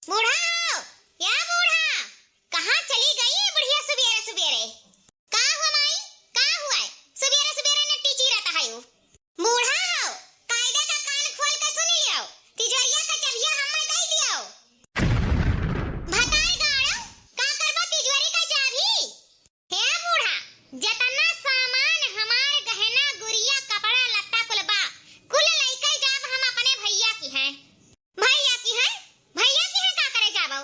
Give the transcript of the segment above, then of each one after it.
बूढ़ा हो या बूढ़ा, कहाँ चली गई बुढ़िया सुबेरे सुबेरे? का हुआ माई, का हुआ है? सुबेरे सुबेरे नट्टी चीरता है यू। बूढ़ा हो, कायदे का कान खोल के सुन लियो, तिजोरिया का चाबिया हमें दे दियो। भताई गाड़ो, का करबा तिजोरी का चाबी? हे बूढ़ा, जतना सामान हमार गहना गुड़िया कपड़ा लत्ता कुल बा, कुल लइका जाब हम अपने भैया की हैं। भैया की हैं? भैया की हैं का करे जाबो?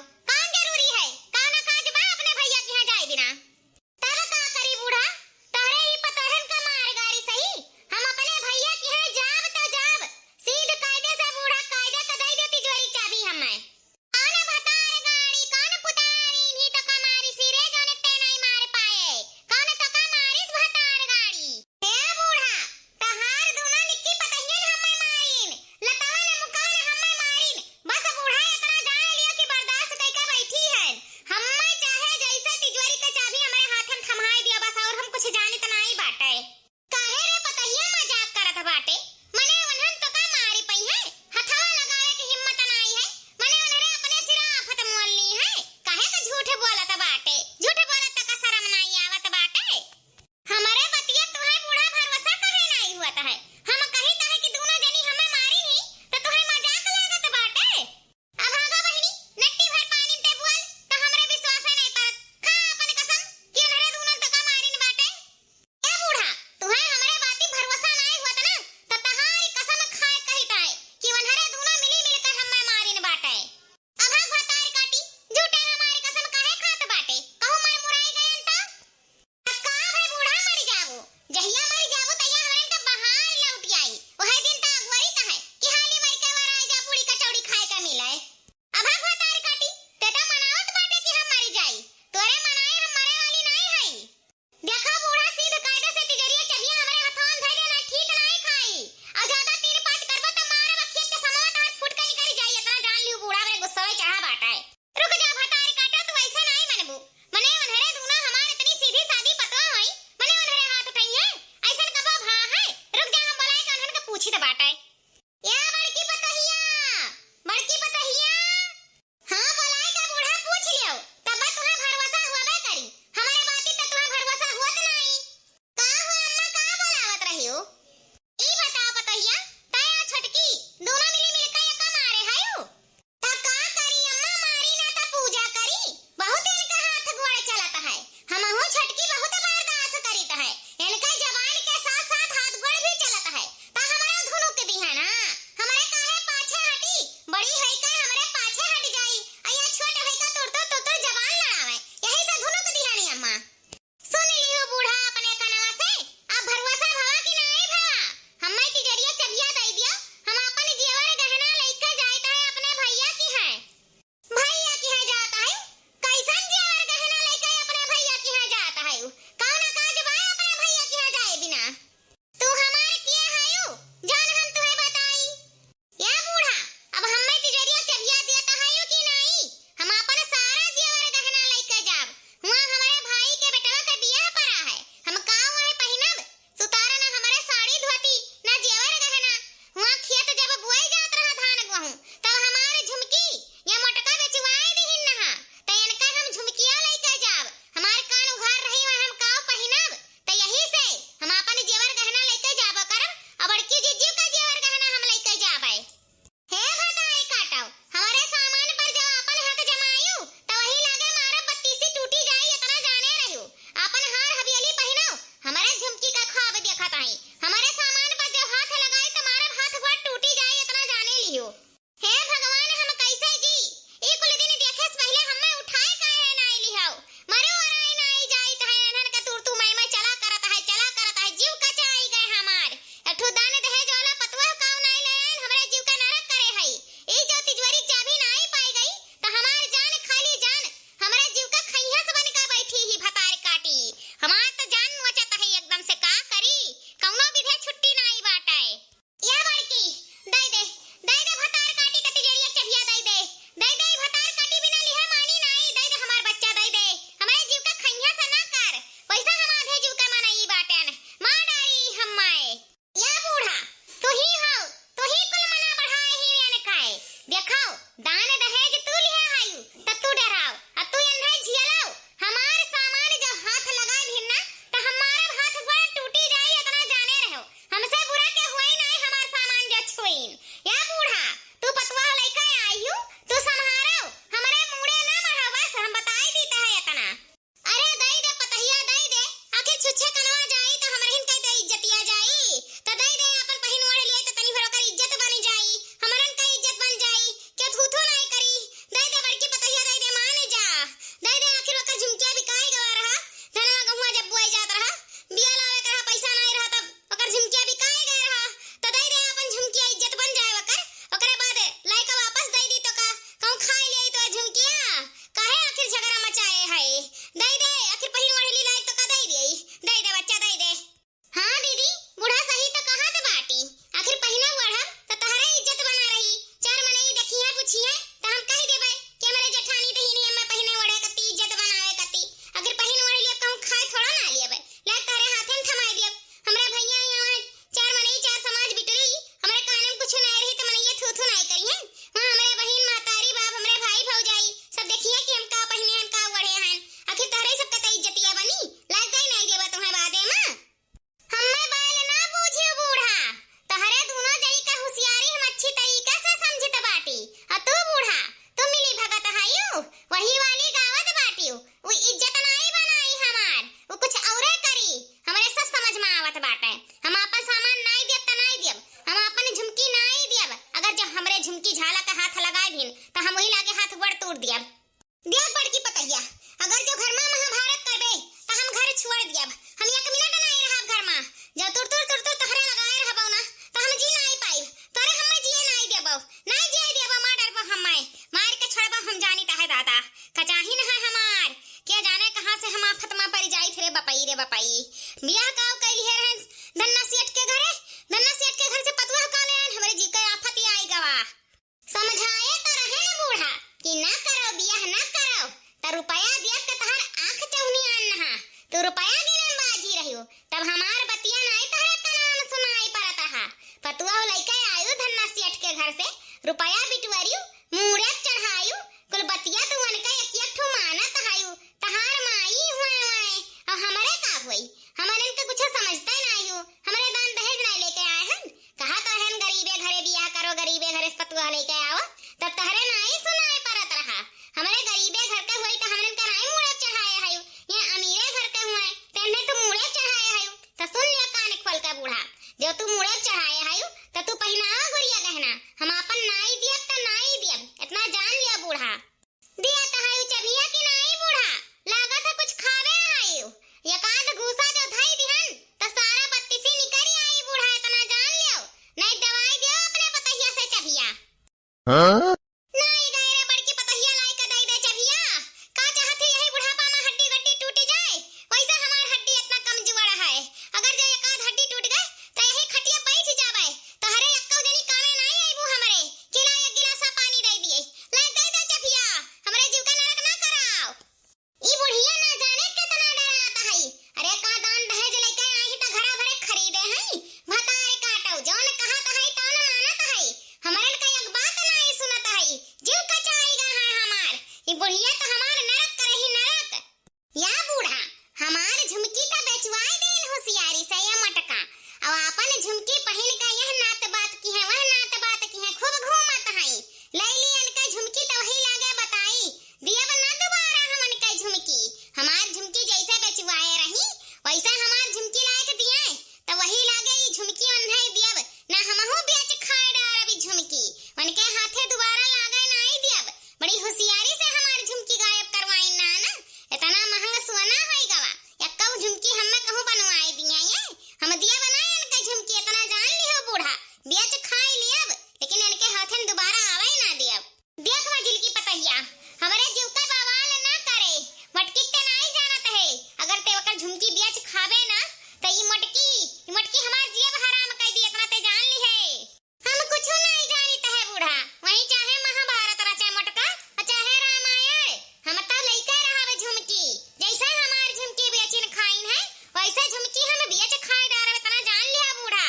तोड़ दिया। दिया बड़की पतैया, अगर जो घर में महाभारत करबे त हम घर छोड़ दियब। हम एक मिनट नहीं रहब घर में। जो तुर तुर तुर तुर तहरे लगाए रहबौ ना त हम जी नहीं पाइब। तोरे हमें जिए नहीं देबौ, नहीं जिए देबौ, मार डरबौ हमें, मार के छोड़बौ हम जानी ताहे दादा। कचाही न है हमार, के जाने कहां से हम आफत में पड़ जाई रे बपई रे बपई। बियाह काव कैली है रहन धन्ना सेठ के घरे, धन्ना सेठ के घर से पतवा का ले आन हमरे जी के आफत ही आई गवा। समझाए त रहे न बूढ़ा कि ना करो बियाह ना करो त रुपया दियब त तहर आंख चौनी आन नहा। तू रुपया गिनन बाजी रहियो तब हमार बतिया नहीं तहरे का नाम सुनाई परत हा। पतवा लइका आयु धन्ना सेठ के घर से रुपया बिटवरियो मुड़े चढ़ायु कुल बतिया तू अनका एक एक ठो मानत हायु। तहार माई हुए और हमरे का होई, हमरे के कुछ समझते नहीं हो। हमरे दान दहेज नहीं लेके आए हन, कहा तो हन गरीबे घरे बियाह करो, गरीबे घरे पतवा लेके आओ तब तहरे नहीं सुनाई परत रहा। हमरे गरीबे घर के हुई त हमरे का नहीं मुड़े चढ़ाए हायु, ये अमीरे घर के हुए तेने तू मुड़े चढ़ाए हायु। त सुन लिया कान खोल के बूढ़ा, जो तू मुड़े चढ़ाए हायु त तू पहिनावा गुड़िया गहना हम अपन नाई दियब त नाई दियब, इतना जान लिया बूढ़ा। दिया त हायु चबिया कि नहीं बूढ़ा, लागत है कुछ खावे हायु। एकाध घूसा जो धई दिहन त सारा बत्तीसी निकल आई बूढ़ा, इतना जान लियो। नहीं दवाई दियो अपने पतहिया से चबिया। हाँ? नहीं गए रे बड़की पतहिया लाई के दई दे चबिया। का चाहत है यही बुढ़ापा में हड्डी गड्डी टूट जाए, वैसे हमार हड्डी इतना कमजोर है। अगर जो एकाध हड्डी टूट गए त यही खटिया बैठ जावे तहरे एक्को जनी कामे नहीं आईबू। हमरे किला एक गिलास पानी दे दिए, लाई दे दे चबिया, हमरे जीव का नरक ना कराओ। ई बुढ़िया ना जाने कितना डराता है। अरे का दान दहेज लेके आई त घरा भरे खरीदे हैं, भतार काटो जौन कहत है तौन मानत है। हमरन का एक बात नहीं सुनत है, जीव कचाईगा है हमार। ई बुढ़िया त हमार नरक करही नरक। या बूढ़ा हमार झुमकी त बेचवाई देन होशियारी से ये मटका, और अपन झुमकी पहन के यह नात बात की है वह नात बात की है खूब घूमत है। लैली अनका झुमकी त वही लागे बताई दियब ना दोबारा हमन के झुमकी। हमार झुमकी जैसे बेचवाए रही वैसे हमार झुमकी लायक दिए त वही लागे ई झुमकी अन्हाई दियब ना। हमहु बेच खाए डारब ई झुमकी, उनके हाथे दोबारा लागे नहीं दियब। बड़ी होशियारी से हमार झुमकी गायब करवाई ना ना, इतना महंगा सोना है गवा। एक्का झुमकी हमें कहूं बनवाई दिया ये हम दिया बनाए इनके झुमकी, इतना जान लियो बूढ़ा। बेच खाई लियब लेकिन इनके हाथे दोबारा आवे ना दियब। देख मजिल की पतैया हमरे जीव का बवाल ना करे, मटकी ते नहीं जानत है। अगर ते ओकर झुमकी बेच खावे ना त ई मटकी हमार जीव हराम कर दी, इतना ते जान ली है। हम कुछ नहीं जानित है बूढ़ा, वही चाहे महाभारत रचे मटका चाहे रामायण, हम तो लइका रहब झुमकी। जैसे हमार झुमकी बेचिन खाइन है वैसे झुमकी हम बेच खाए डारब, इतना जान लिया बूढ़ा।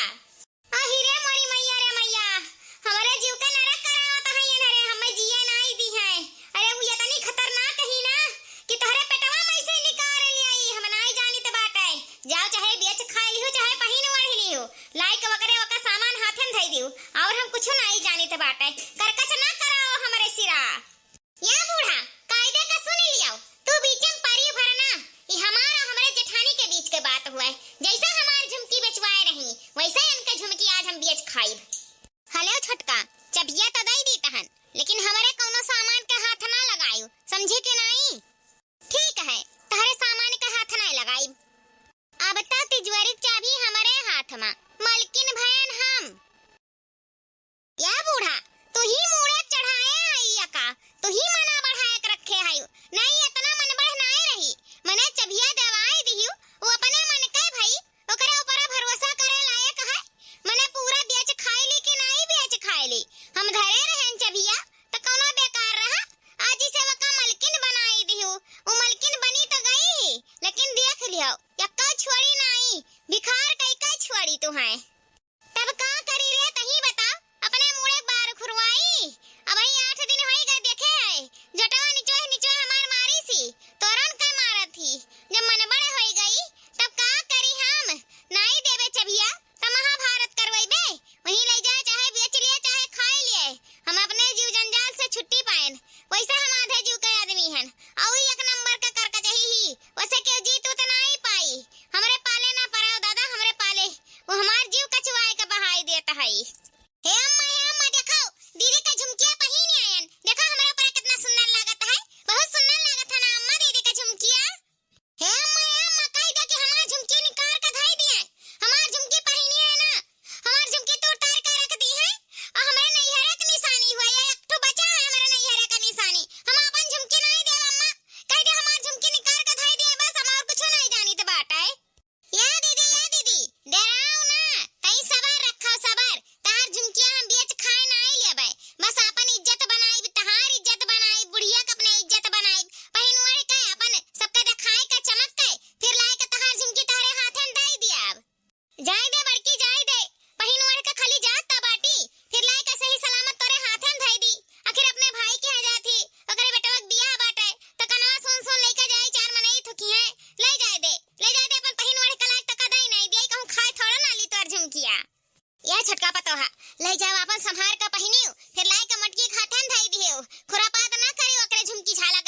आही रे मोरी मैया रे मैया, हमरे जीव का नरक करावत है ये रे, हमें जिए नहीं दी है। अरे वो इतनी खतरनाक ही ना कि तोहरे पेटवा में से निकाल लियाई, हम नहीं जानित बाटे। जाओ चाहे बेच खाए लियो चाहे पहिन ओढ़ लियो, लाइक वगैरह वका सामान हाथे में धई दियो, और हम कुछ नहीं जानित बाटे। करकच ना कराओ हमरे सिरा। या बूढ़ा कायदे का सुन लियो, तू बीच में पारी भरना। ई हमारा हमरे जेठानी के बीच के बात हुआ है, जैसा हमार झुमकी बेचवाए रही वैसे इनके झुमकी आज हम बेच खाइब। हेलो छोटका, चबिया तो दई दी तहन लेकिन हमरे कोनो सामान के हाथ ना लगायू, समझे के नहीं? ठीक है तहरे सामान के हाथ ना लगाई। अब तक तिजोरी चाबी हमरे हाथ में, मालकिन भयन हम। या बूढ़ा तू ही मुड़े चढ़ाए आई का, तू ही मना बढ़ाए के रखे हायु। नहीं इतना मन बढ़ नहीं रही, मने चबिया दवाई दियू वो अपने मन के भाई ओकरे ऊपर भरोसा करे लायक है। मने पूरा बेच खाईली कि नहीं बेच खाईली, हम धरे रहन चबिया त कोनो बेकार रहा। आज से वका मलकिन बनाई दियू, वो मलकिन बनी तो गई लेकिन देख लियो यक्का छोड़ी नहीं, भिखार कई छोड़ी तू है। तब का करी रे तही बता, अपने मुड़े बार खुरवाई। अब ही 8 दिन होई गए देखे है, जटवा निचोए हमार मारी सी, तोरन का मारत थी। जब मन बड़े होई गई तब का करी हम, नहीं देवे चबिया त महाभारत करवाइबे, वही ले जाए चाहे बेच लिए चाहे खाए लिए। हम अपने जीव जंजाल से छुट्टी पाएन, वैसे हम आधे जीव के आदमी हन, और एक नंबर का करका चाहिए वैसे के जीत तो नहीं पाई। हमरे पाले ना पराओ दादा, हमरे पाले वो हमार जीव कचवाए का बहाई देता है। हे अम्मा देखो दीदी का झुमकिया पहिन आयन, देखो हमारे ऊपर कितना सुंदर लागत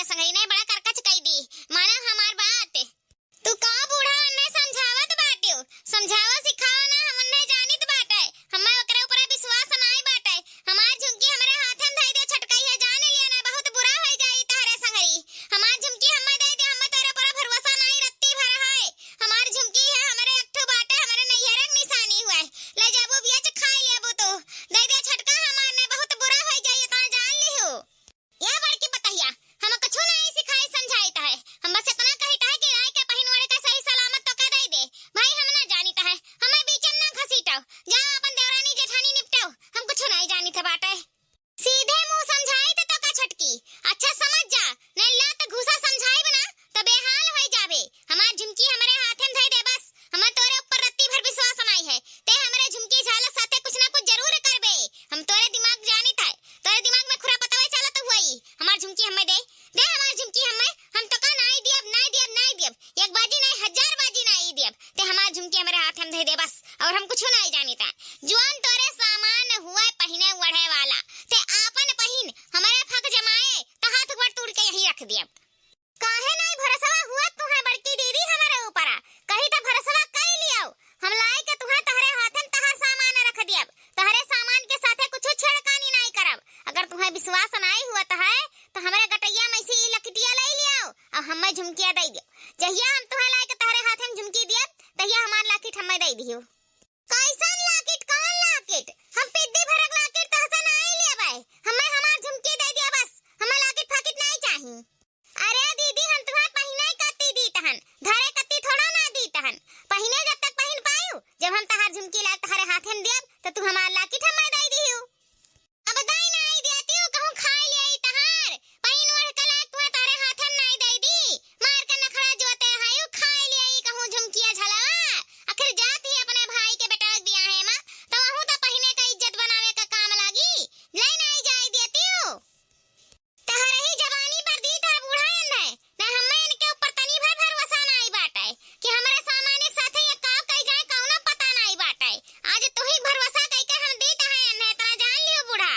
संगरी ने बड़ा करकच कई दी। माना हमार बात तू का बूढ़ा अन्ने समझावत बाटे, समझावा सिखावा ना हमने जानित बाटे। हमें ओकरे ऊपर विश्वास नाई बाटे। हमार झुमकी हमरे हाथे में धई दे छटकाई है, जान लिया ना बहुत बुरा हो जाई तारे संगरी। हमार झुमकी हमें दे दे, हमें तेरे पर भरोसा नहीं रत्ती भर है। हमार झुमकी है हमरे अट्ठू बाटे, हमरे नैहरे की निशानी हुआ ले जाबो बियाच खाई लेबो तो दे दे छटका, हमार ने बहुत बुरा हो जाई ता जान लियो। या बड़की बताइया हम कछु नहीं सिखाई समझाईता है। हम बस इतना कहिता है कि राय के पहिन वड़े का सही सलामत तो कह दे भाई। हम ना जानीता है, हमें बीचन ना घसीटाओ, जाओ अपन देवरानी जेठानी निपटाओ, हम कुछ नहीं जानी थे बाटे। सीधे मुंह समझाई तो का छटकी अच्छा समझ जा, नहीं ला तो घुसा समझाई बना तो बेहाल हो जाबे। हमार झुमकी हमरे हाथे में धई दे बस, हमें तोरे ऊपर रत्ती भर विश्वास नहीं है। ते हमरे झुमकी झाला साथे कुछ ना कुछ जरूर करबे। हम तोरे दिमाग जानीत है, तोरे दिमाग में खुरा पतावे चलत हुई। हमार झुमकी हमें दे दे, हमार झुमकी हमें हम तो का नहीं दियब नहीं दियब नहीं दियब, एक बाजी नहीं हजार बाजी नहीं दियब। ते हमार झुमकी हमारे हाथ में दे दे बस, और हम कुछ नहीं जानीता। जोन तोरे सामान हुआ पहिने वढ़े वाला ते आपन पहिन, हमारे फक जमाए तो हाथ गोड़ तोड़ के यही रख दियब। काहे नहीं भरोसा हुआ तुहे बड़की दीदी हमारे ऊपर, कहीं तो भरोसा कई लियो। हम लाई के तुहे तहरे हाथ में तहर सामान रख दियब, तहरे सामान के साथे कुछ छेड़खानी नहीं करब। अगर तुम्हें विश्वास नहीं हुआ तो हमारे गटैया में से लकटिया ले लियो और हमें झुमकिया दे दियो। जहिया हम तुम्हें लाई के तहरे हाथ में झुमकी दियब तहिया हमार लाकिट हमें दे दियो। कैसन लाकिट कौन लाकिट? हम पिद्दी भरक लाकिट तहसे नहीं लेबै, हमें हमार झुमकी दे दिया बस, हमें लाकिट फाकिट नहीं चाहिए। अरे दीदी हम तुम्हें पहिने कत्ती दी तहन, धरे कत्ती थोड़ा ना दी तहन, पहिने जब तक पहिन पायू, जब हम तहार झुमकी ला तहरे हाथ में दियब तो तू हमार लाकिट हमें दे दियो। अब दाई नहीं देती हूँ, कहूँ खाई ले तहार पहिन वढ़ के लायक तुम्हें तारे हाथ में नहीं दे दी। मार के नखरा जोते हायू खाई ले कहूँ झुमकिया झलवा। आखिर जात ही अपने भाई के बेटा बिया है मां तो वहू तो पहिने का इज्जत बनावे का काम लागी, ले नहीं जाई देती हूँ। तहरे ही जवानी पर दी तार बूढ़ा ने ना हमें इनके ऊपर तनी भर भरोसा नहीं बाटे कि हमारे सामान एक साथे ये काव कई जाए कौनो पता नहीं बाटे। आज तू ही भरोसा कई के हम दी तहे ने ता जान लियो बूढ़ा।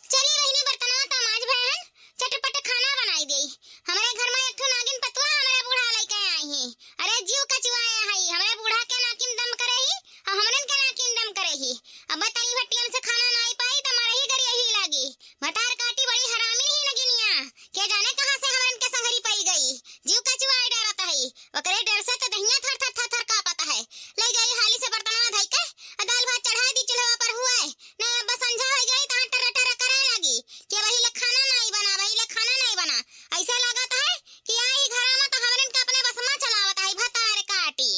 चली बहिनी बर्तनवा तो माज बहन चटपट खाना बनाई देई। हमारे घर में एक ठो नागिन पतवा हमारे बूढ़ा लेके आई है। अरे जीव कचवाया है, हमारे बूढ़ा के नाकिन दम करे ही और हमरन के नाकिन दम करे ही। अब तनी भट्टियन से खाना नहीं पाई तो मारे ही घर यही लागी। भटार काटी बड़ी हरामी ही नगिनिया, के जाने कहां से हमरन के संगरी पई गई। जीव कचवाए डरता है, ओकरे डर से तो दहिया थर थर थर थर कांपता है। ले जाई हाली से बर्तनवा धई के दाल भात चढ़ा दी चूल्हा पर हुआ है नहीं। अब संझा हो जाई ता टर टर करे लगी कि वही ले खाना नहीं बना, वही ले खाना नहीं बना। ऐसा लागत है कि आई घर में तो हमरन के अपने बस में चलावत है भतार काटी।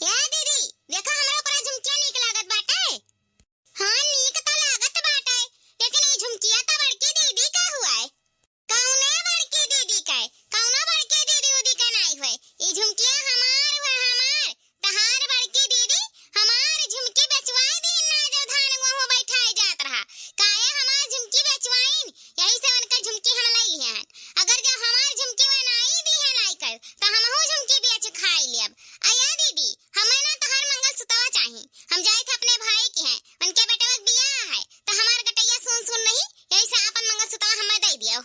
या दीदी देखा हमरा ऊपर झुमकिया नीक लागत बाटे। हां नीक तो लागत बाटे, लेकिन ये झुमकिया तो बड़की दीदी का हुआ है। कौने बड़की दीदी का? कौनो बड़की दीदी उदी का नहीं हुए। ये झुमकिया हमार हुआ, हमार तहार बड़की दीदी हमार झुमकी बेचवाई दी ना, जो धान गेहूं बैठाई जात रहा काहे हमार झुमकी बेचवाइन, यही से उनका झुमकी हम ले लिए हैं। अगर जब हमार झुमकी में नहीं दी है लाई कर तो हमहू झुमकी बेच खाई लेब। आया दीदी हमें ना तहार मंगलसूत्रवा चाहिए, हम जाए थे अपने भाई के हैं, उनके बेटा का बियाह है तो हमार गटैया सुन नहीं, यही से अपन मंगलसूत्रवा हमें दे दियो।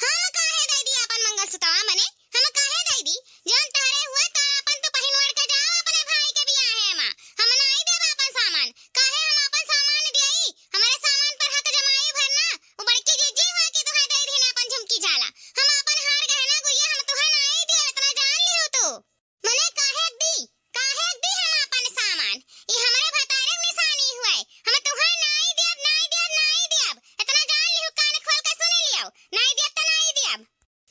हम काहे दे दी अपन मंगलसूत्रवा मने, हम काहे दे दी? जान तारे हुए तो अपन तो पहिन वड़ के जाओ अपने भाई के बियाह है मां, हम नहीं देब अपन सामान। काहे हम अपन सामान देई? हमारे सामान पर हक जमाई भरना वो बड़की जीजी हुआ कि तुहे दे दी ना अपन झुमकी झाला। हम अपन हार गहना गुइया हम तुहे नहीं दे, इतना जान लियो तू मने काहे दी हम अपन सामान। ये हमारे भतारे निशानी हुए, हम तुहे नहीं देब नहीं देब नहीं देब, इतना जान लियो। कान खोल के सुन लियो, नहीं देब तो नहीं देब।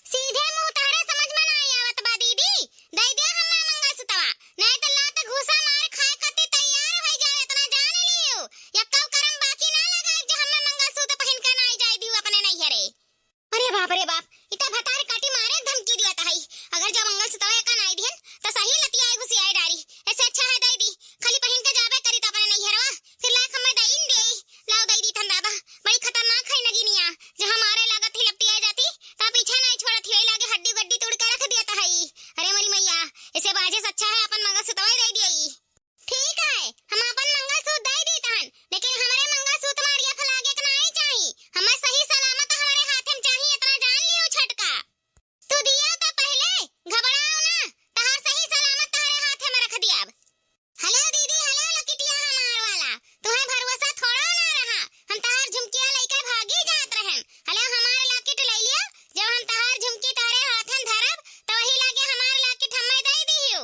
सीधे मुंह तारे समझ में नहीं आवत बा दीदी, दे दे हमें मंगलसूत्रवा नहीं तो लात घूसा मार खाए कते तैयार हो जाए, इतना जान लियो। यक्का करम बाकी ना लगा जो हमें मंगलसूत्र पहन के नहीं जाई दियो अपने नैहरे। अरे बाप इतना भतार काटी मारे धमकी दिया था। अगर जब मंगलसूत्र का नहीं दिहन तो सही लतियाए घुसियाए डारी, ऐसे अच्छा है दे दी खाली पहन के जाबे करी तो अपने नैहरवा फिर लाख हमें दईन दे लाओ दे दी थन दादा। बड़ी खतरनाक है नगिनिया, जो हमारे लागत ही लपटिया जाती ता पीछे नहीं छोड़त ही, लागे हड्डी गड्डी तोड़ के रख दिया था। अरे मेरी मैया ऐसे बाजे से अच्छा है अपन मंगलसूत्र दे दिए। ठीक है हम अपन मंगलसूत्र दे दी तहन, लेकिन हमारे मंगलसूत्र मारिया फलागे के नहीं चाहिए, हमें सही सलामत हमारे हाथ में चाहिए, इतना जान लियो जब हम तहार झुमकी तारे हाथन धरब तो वही लागे हमार लाकिट हम्मे दे दियो।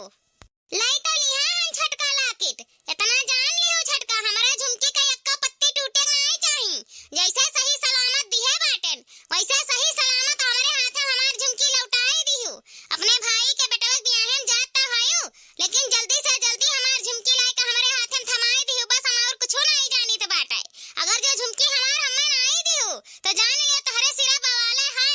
लाई तो लिहा हन छटका लाकिट, इतना जान लियो छटका हमारा झुमकी का यक्का पत्ती टूटे नहीं चाहिए। जैसे सही सलामत दिए बाटन वैसे सही सलामत हमारे हाथ में हमार झुमकी लौटाई दियो। अपने भाई के बेटवा बियाहन जात ता हायो, लेकिन जल्दी से जल्दी हमार झुमकी लाई के हमारे हाथ में थमाई दियो। बस हम और कुछ नहीं जानी तो बाटे। अगर जो झुमकी हमार हम्मे नहीं दियो तो जान लियो तहरे सिरा बवाले है।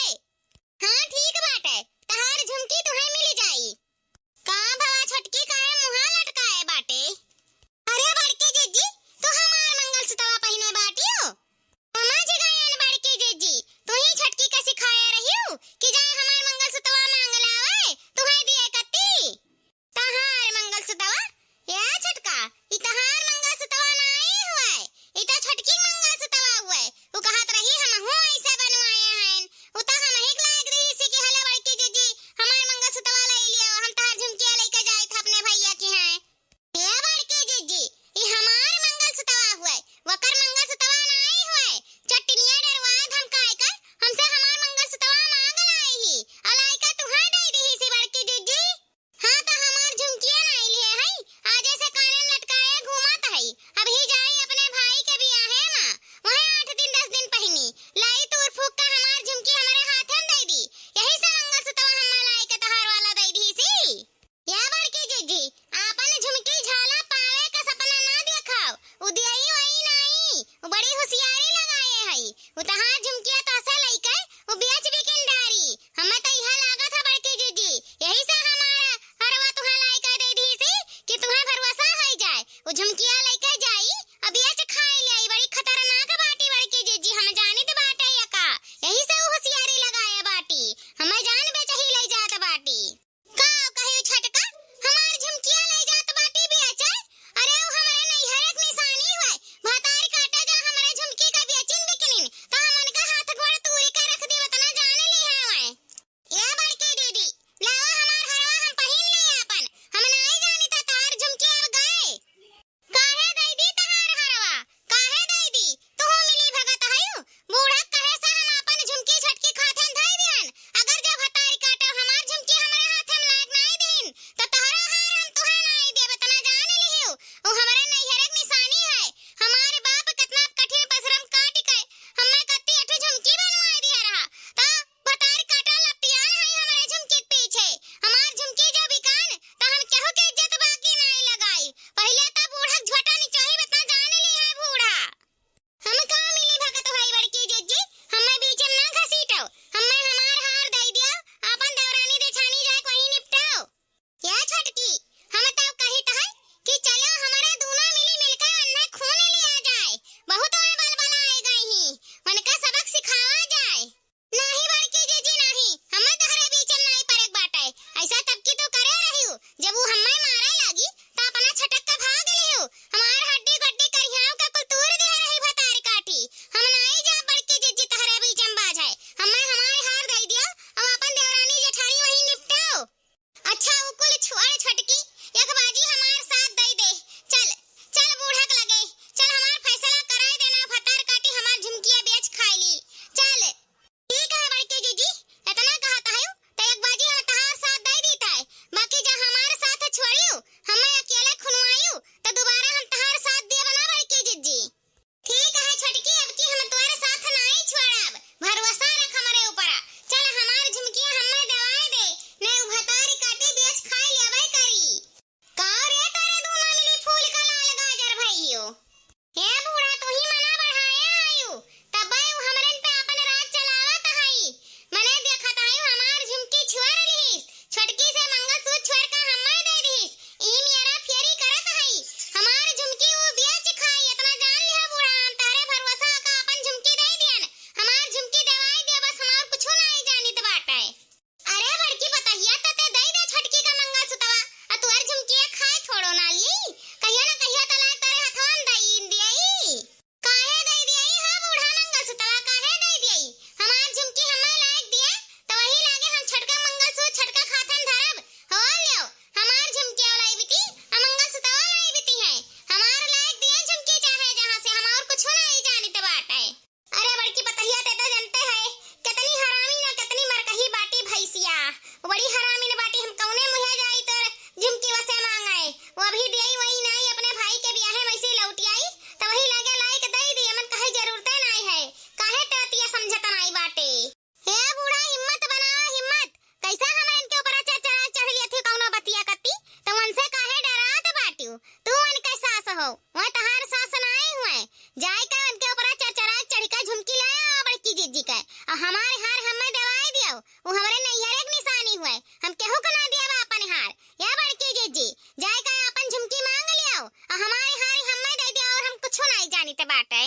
लियो, वो हमारे नैहर एक निशानी हुए, हम केहू को ना दिया अपन हार। या बड़की जीजी जाए का अपन झुमकी मांग लियो और हमारी हार हमें दे दिया और हम कुछ नहीं जानी ते बाटे।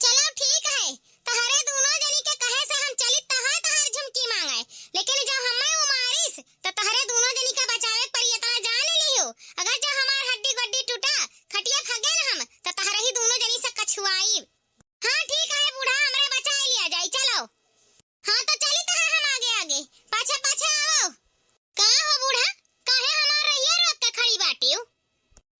चलो ठीक है, तहरे दोनों जनी के कहे से हम चली तहार झुमकी मांगे, लेकिन जब हमें वो मारिस तो तहरे दोनों जनी का बचावे पर ये तना जान लियो, अगर जब हमार हड्डी गड्डी टूटा खटिया खगे ना हम तो तहरे ही दोनों जनी से कछुआई। हाँ ठीक है बूढ़ा, हमरे बचा लिया जाए। चलो हाँ तो चली तो हम आगे आगे, पाछे पाछे आओ। का हो बूढ़ा, काहे हमार रहिया रोक के खड़ी बाटी?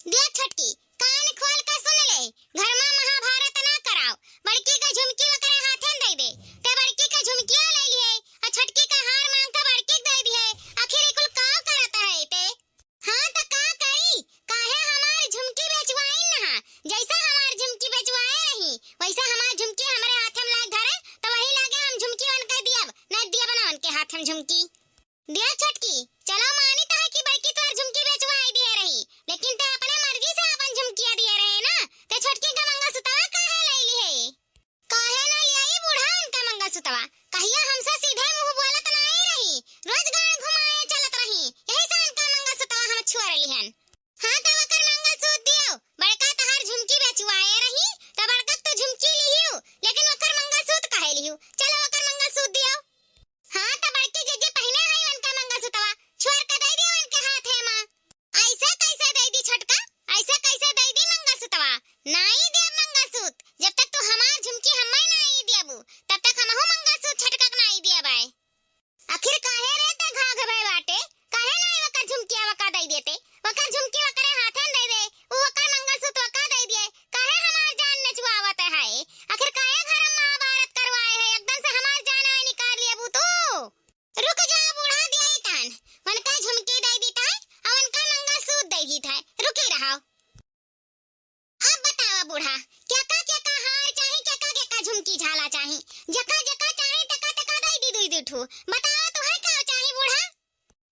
देख छोटकी, कान खोल के सुन ले, घर में महाभारत ना कराओ। बड़की का झुमकी वकरे हाथे दे दे, ते बड़की का झुमकिया ले लिए और छोटकी का हार मांग के बड़की दे दी है। आखिर कुल का करता है ते? हाँ तो का करी, काहे हमार झुमकी बेचवाई ना? जैसा हमार झुमकी बेचवाए रही वैसा हमार झुमकी हमारे हाथ में लाग धरे तो वही लागे हम झुमकी बन कर दिया ना, दिया बना उनके हाथ में झुमकी दिया। छोटकी चलो मानी तो है कि बड़की तो झुमकी बेचवाई दिए रही, लेकिन ते अपने मर्जी से अपन झुमकिया दिए रहे ना, ते छोटकी का मंगलसूत्र काहे ले ली है? काहे ना लियाई बूढ़ा उनका मंगलसूत्र? कहिया हमसे सीधे मुंह बोलत नहीं रही, रोज गांव घुमाए चलत रही, यही से उनका मंगलसूत्र हम छुआ रही हन। हां तो वकर मंगलसूत्र दियो, बड़का तहार झुमकी बेचवाए रही तो बड़का तो झुमकी लिहियो, लेकिन वकर मंगलसूत्र काहे लिहियो? चलो वकर मंगलसूत्र दियो। हां तो बड़की जीजी पहने है उनका मंगलसूत्र, छोड़ के दे दियो उनके हाथ है मां। ऐसे कैसे दे दी छोटका, ऐसे कैसे दे दी मंगलसूत्र? नहीं दे मंगलसूत्र, जब तक तू हमार झुमकी हमें नहीं देबू तब तक हमहु मंगलसूत्र छोटका के नहीं देबे। आखिर काहे रहते घाघ भय बाटे, काहे नहीं वकर झुमकिया वका दे देते? वकर झुमकी वकरे हाथे दे दे, वो वकर मंगलसूत्र वका दे दिए, काहे हमार जान नचवावत है? आखिर काहे घर में महाभारत करवाए है? एकदम से हमार जान आए निकाल लिया बू तो। रुक जा बूढ़ा, दिया तन उनका झुमकी दे देता है और उनका मंगलसूत्र दे देता है, रुकी रहो। अब बताओ बूढ़ा, क्या का हार चाहे, क्या का झुमकी झाला चाहे, जका जका चाहे तका तका दे दी दुई दुठू। बताओ तो है क्या चाहे बूढ़ा?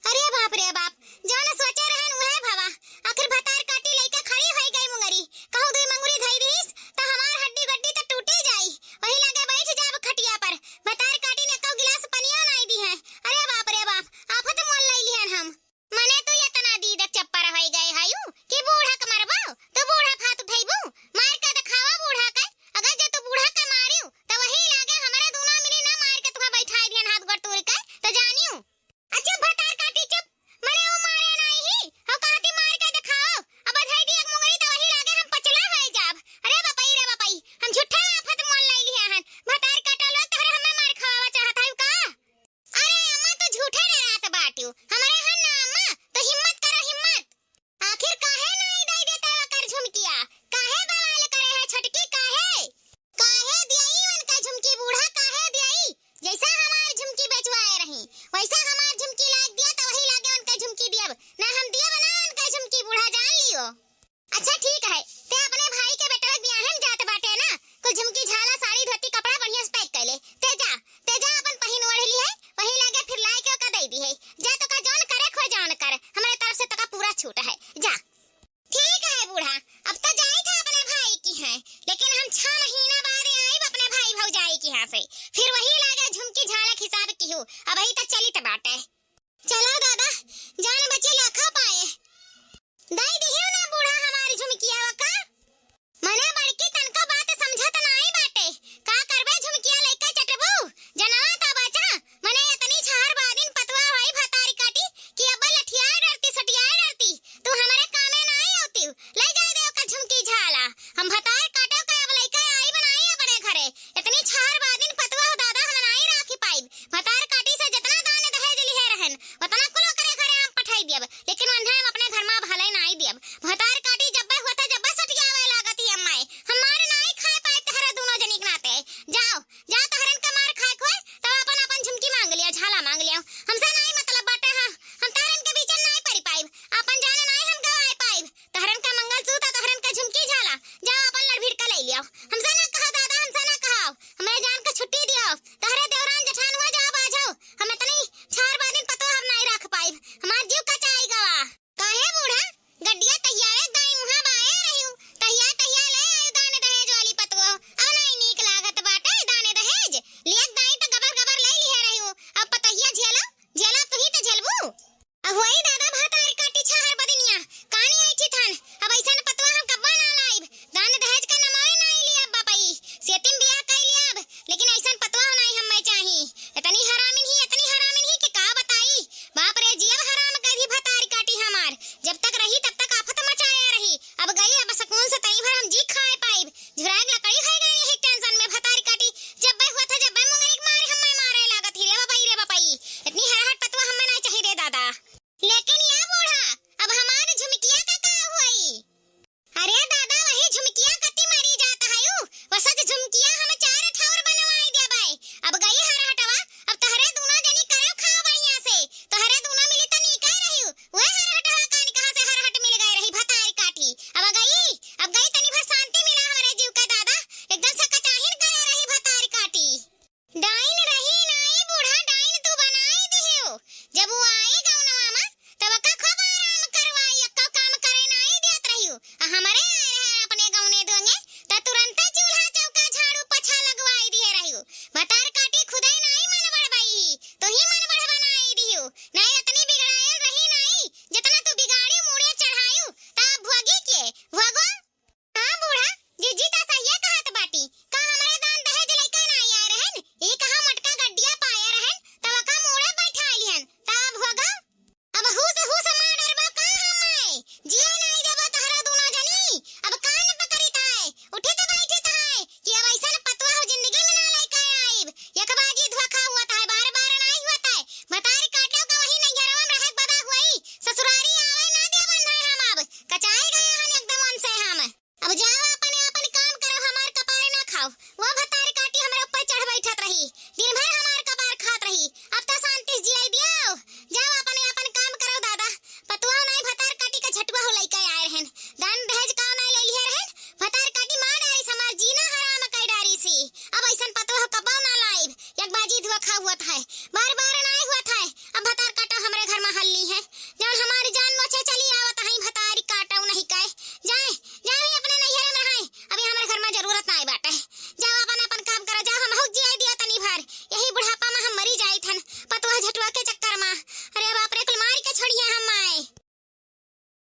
अरे बाप रे बाप, जो न सोचे रहन वह भवा, आखिर भतार काटी लेके खड़ी होई गई मुंगरी, कहू दुई मंगुरी धई दीस तो हमार हड्डी गड्डी तो टूटे जाई, वही लगे बैठ जाब खटिया पर। भतार काटी ने कहू गिलास पनिया नहीं दी है। अरे बाप रे बाप, आफत मोल ले लिहन हम। मने तो इतना दी दे चप्पर होई गए हायू कि बूढ़ा के मरबो तो बूढ़ा खात धइबू, मार के दिखावा बूढ़ा के। अगर जे तू बूढ़ा के मारियो तो वही लागे हमारे दोनों मिली ना मार के तुहा बैठाई दिहन हाथ गोड़ तोड़ के तो जानियो। अच्छा भतार काटी चुप, मने वो मारे नहीं ही, हम कहती मार के दिखाओ, अब बधाई दी एक मुंगरी तो वही लागे हम पचला है जाब। अरे बापाई हम झूठा आफत मोल ले लिया हन, भतार काटलो तोरे हमें मार खावा चाहत है का? अरे अम्मा तो झूठे रे रात बाटियो, हमारे हन ना अम्मा, तो हिम्मत करो हिम्मत। आखिर काहे नहीं दे देता वकर झुमकिया, काहे बवाल करे है छोटकी? काहे दियाई उनका झुमकी बूढ़ा, काहे दियाई? जैसा हमार झुमकी बेचवाए रही वैसा हमार झुमकी लाग दिया तो वही लागे उनका झुमकी दियब ना, हम दिया बना उनका झुमकी बूढ़ा, जान लियो। अच्छा ठीक है, ते अपने भाई के बेटा बियाहन जात बाटे ना, कुल झुमकी झाला साड़ी धोती कपड़ा बढ़िया से पैक कर ले, ते जा अपन पहिन ओढ़ ली है, वही लागे फिर लाई के ओका दे दी है। जा तो का जौन करे खो जौन कर, हमारे तरफ से तो का पूरा छूट है, जा। ठीक है बूढ़ा, अब तो जाई था अपने भाई की है, लेकिन हम 6 महीना बाद आईब अपने भाई भौजाई की यहाँ से, फिर वही लागे झुमकी झाला हिसाब की हूँ, अब वही तक चली तो बाटे। चलो दादा, जान बचे लाखा पाए।